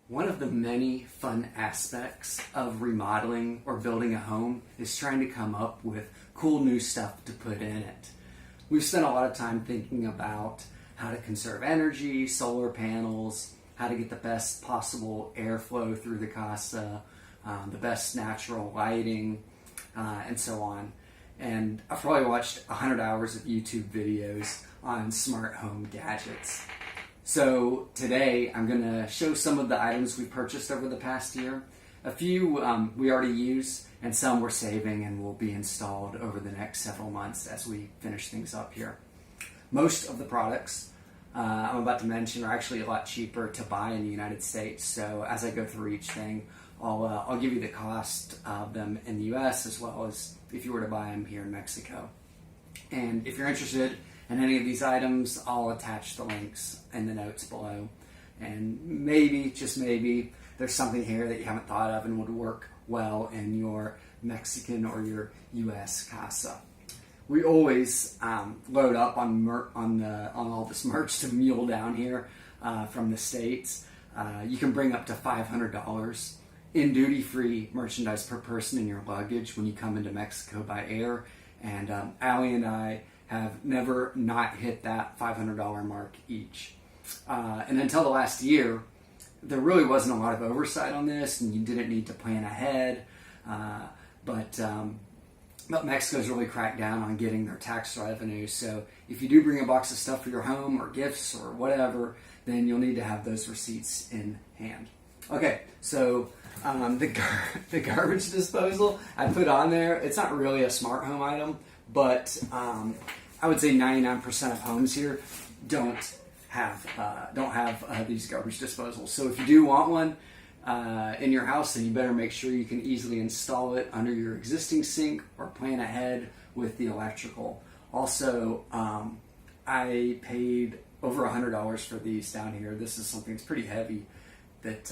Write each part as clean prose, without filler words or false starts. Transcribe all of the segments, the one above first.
One of the many fun aspects of remodeling or building a home is trying to come up with cool new stuff to put in it. We've spent a lot of time thinking about how to conserve energy, solar panels, how to get the best possible airflow through the casa, the best natural lighting, and so on. And I've probably watched 100 hours of YouTube videos on smart home gadgets. So today I'm going to show some of the items we purchased over the past year. A few we already use, and some we're saving and will be installed over the next several months as we finish things up here. Most of the products I'm about to mention are actually a lot cheaper to buy in the United States. So as I go through each thing, I'll give you the cost of them in the US as well as if you were to buy them here in Mexico. And if you're interested in any of these items, I'll attach the links in the notes below. And maybe, just maybe, there's something here that you haven't thought of and would work well in your Mexican or your US casa. We always load up on all this merch to mule down here from the States. You can bring up to $500 in duty-free merchandise per person in your luggage when you come into Mexico by air. And Allie and I have never not hit that $500 mark each. And until the last year, there really wasn't a lot of oversight on this, and you didn't need to plan ahead. But Mexico's really cracked down on getting their tax revenue. So if you do bring a box of stuff for your home or gifts or whatever, then you'll need to have those receipts in hand. Okay, so the garbage disposal I put on there, it's not really a smart home item, but I would say 99% of homes here don't have these garbage disposals. So if you do want one in your house, then you better make sure you can easily install it under your existing sink or plan ahead with the electrical. Also, I paid over $100 for these down here. This is something that's pretty heavy that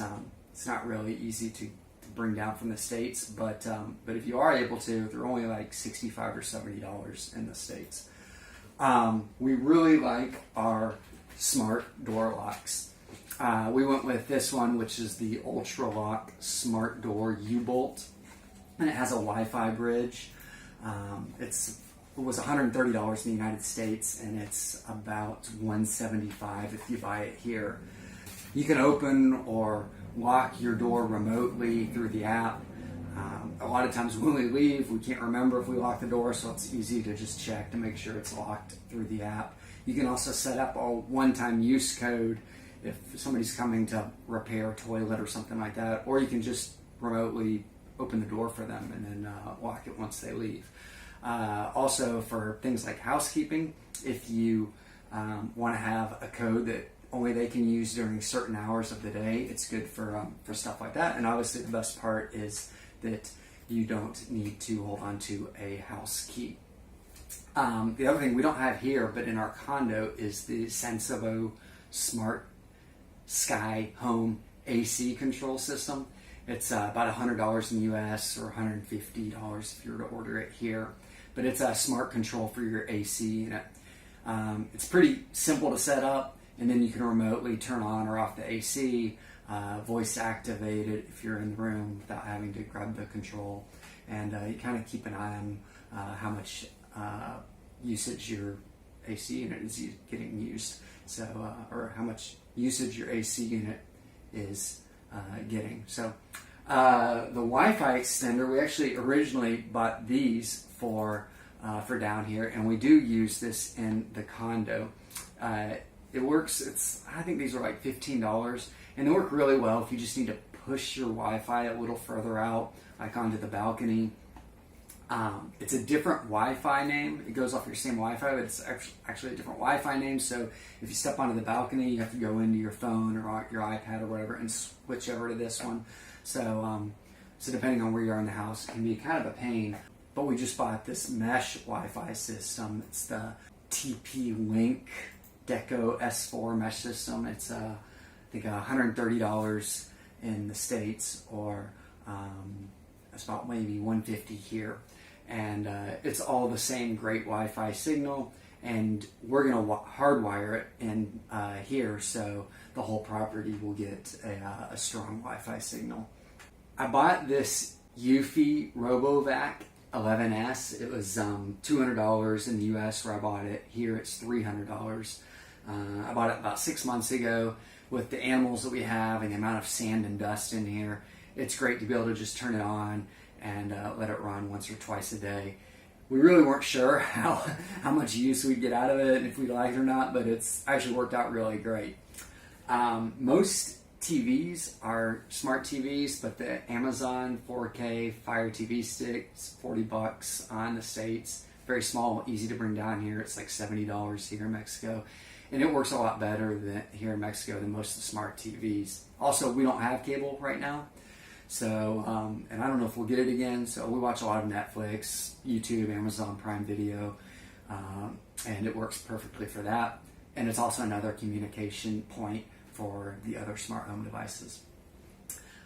it's not really easy to bring down from the States, but if you are able to, they're only like $65 or $70 in the States. We really like our smart door locks. We went with this one, which is the Ultra Lock Smart Door U-Bolt, and it has a Wi-Fi bridge. It was $130 in the United States, and it's about $175 if you buy it here. You can open or lock your door remotely through the app. A lot of times when we leave, we can't remember if we locked the door, so it's easy to just check to make sure it's locked through the app. You can also set up a one-time use code if somebody's coming to repair a toilet or something like that, or you can just remotely open the door for them and then lock it once they leave. Also, for things like housekeeping, if you want to have a code that only they can use during certain hours of the day, it's good for stuff like that. And obviously the best part is that you don't need to hold on to a house key. The other thing we don't have here, but in our condo, is the Sensivo Smart Sky Home AC control system. It's about $100 in the US or $150 if you were to order it here. But it's a smart control for your AC, and it's pretty simple to set up. And then you can remotely turn on or off the AC, voice activate it if you're in the room without having to grab the control. And you kind of keep an eye on how much usage your AC unit is getting used. So, or how much usage your AC unit is getting. So, the Wi-Fi extender, we actually originally bought these for down here, and we do use this in the condo. It works, I think these are like $15, and they work really well if you just need to push your Wi-Fi a little further out, like onto the balcony. It's a different Wi-Fi name. It goes off your same Wi-Fi, but it's actually a different Wi-Fi name. So if you step onto the balcony, you have to go into your phone or your iPad or whatever and switch over to this one. So depending on where you are in the house, it can be kind of a pain. But we just bought this mesh Wi-Fi system. It's the TP-Link Deco S4 mesh system. It's I think $130 in the States, or it's about maybe $150 here. And it's all the same great Wi-Fi signal, and we're going to hardwire it in here so the whole property will get a strong Wi-Fi signal. I bought this WiFi Robovac 11S. It was $200 in the US where I bought it. Here it's $300. I bought it about 6 months ago. With the animals that we have and the amount of sand and dust in here, it's great to be able to just turn it on and let it run once or twice a day. We really weren't sure how much use we'd get out of it and if we'd like it or not, but it's actually worked out really great. Most TVs are smart TVs, but the Amazon 4K Fire TV stick is $40 in the States. Very small, easy to bring down here. It's like $70 here in Mexico. And it works a lot better here in Mexico than most of the smart TVs. Also, we don't have cable right now. So, and I don't know if we'll get it again. So we watch a lot of Netflix, YouTube, Amazon Prime Video, and it works perfectly for that. And it's also another communication point for the other smart home devices.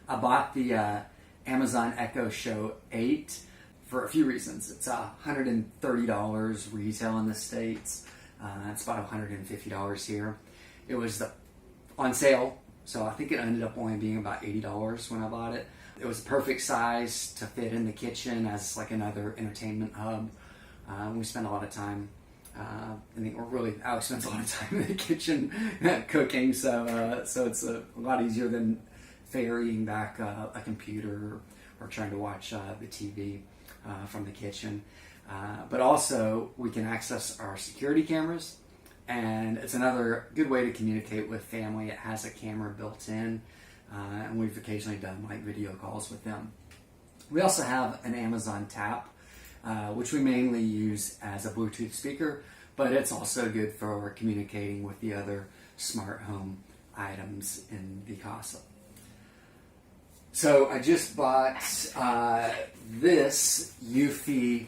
I bought the Amazon Echo Show 8 for a few reasons. It's $130 retail in the States. It's about $150 here. It was on sale, so I think it ended up only being about $80 when I bought it. It was perfect size to fit in the kitchen as like another entertainment hub. We spend a lot of time, Alex spends a lot of time in the kitchen cooking, so it's a lot easier than ferrying back a computer or trying to watch the TV from the kitchen. But also we can access our security cameras, and it's another good way to communicate with family. It has a camera built in, and we've occasionally done like video calls with them. We also have an Amazon Tap, which we mainly use as a Bluetooth speaker, but it's also good for communicating with the other smart home items in the casa. So I just bought this WiFi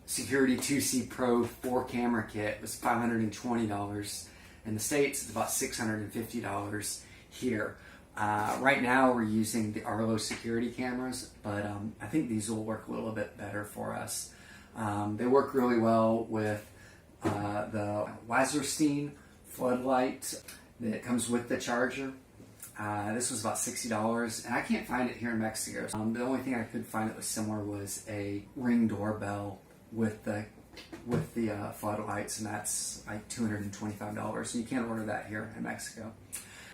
Security 2C Pro 4 camera kit. It was $520 in the States. It's about $650 here. Right now we're using the Arlo security cameras, but I think these will work a little bit better for us. They work really well with the Wasserstein floodlight that comes with the charger. This was about $60, and I can't find it here in Mexico. The only thing I could find that was similar was a Ring doorbell with the floodlights, and that's like $225. And you can't order that here in Mexico.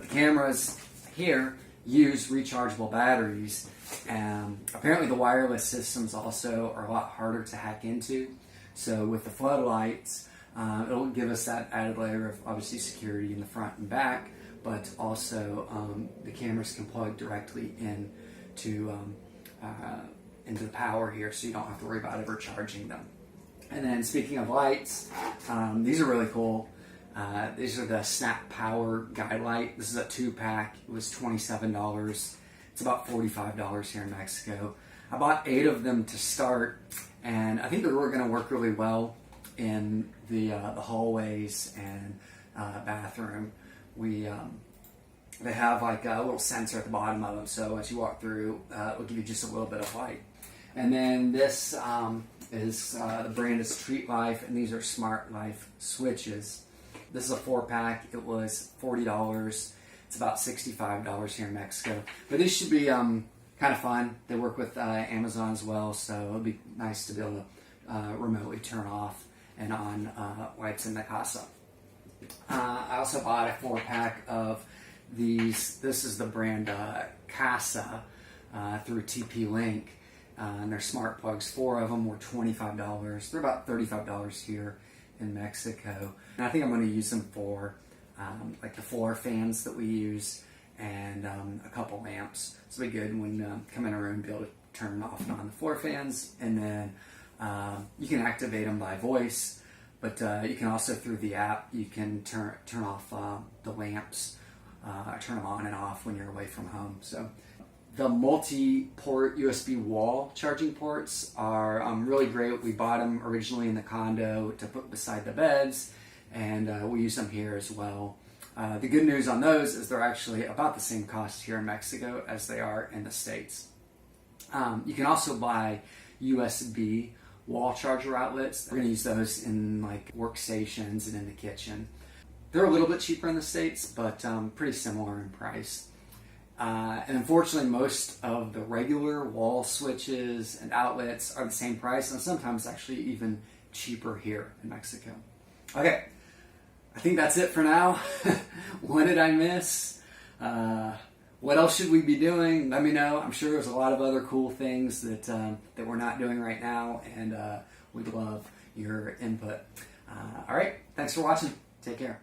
The cameras here use rechargeable batteries, and apparently the wireless systems also are a lot harder to hack into. So with the floodlights, it'll give us that added layer of obviously security in the front and back, but also the cameras can plug directly into the power here, so you don't have to worry about ever charging them. And then speaking of lights, these are really cool. These are the Snap Power Guide Light. This is a 2-pack. It was $27. It's about $45 here in Mexico. I bought 8 of them to start, and I think they're going to work really well in the hallways and bathroom. They have like a little sensor at the bottom of them, so as you walk through, it'll give you just a little bit of light. And then this is the brand is Treat Life, and these are Smart Life switches. This is a 4-pack. It was $40. It's about $65 here in Mexico. But these should be kind of fun. They work with Amazon as well, so it'll be nice to be able to remotely turn off and on lights in the casa. I also bought a 4-pack of these. This is the brand Casa through TP-Link, and they're smart plugs. 4 of them were $25. They're about $35 here in Mexico. And I think I'm going to use them for like the floor fans that we use, and a couple lamps. So it'll be good when you come in a room, be able to turn off and on the floor fans, and then you can activate them by voice. But you can also, through the app, you can turn off the lamps, turn them on and off when you're away from home. So the multi-port USB wall charging ports are really great. We bought them originally in the condo to put beside the beds, and we use them here as well. The good news on those is they're actually about the same cost here in Mexico as they are in the States. You can also buy USB wall charger outlets. We're going to use those in like workstations and in the kitchen. They're a little bit cheaper in the States, but pretty similar in price. And unfortunately, most of the regular wall switches and outlets are the same price, and sometimes actually even cheaper here in Mexico. Okay, I think that's it for now. What did I miss? What else should we be doing? Let me know. I'm sure there's a lot of other cool things that we're not doing right now, and we'd love your input. All right, thanks for watching. Take care.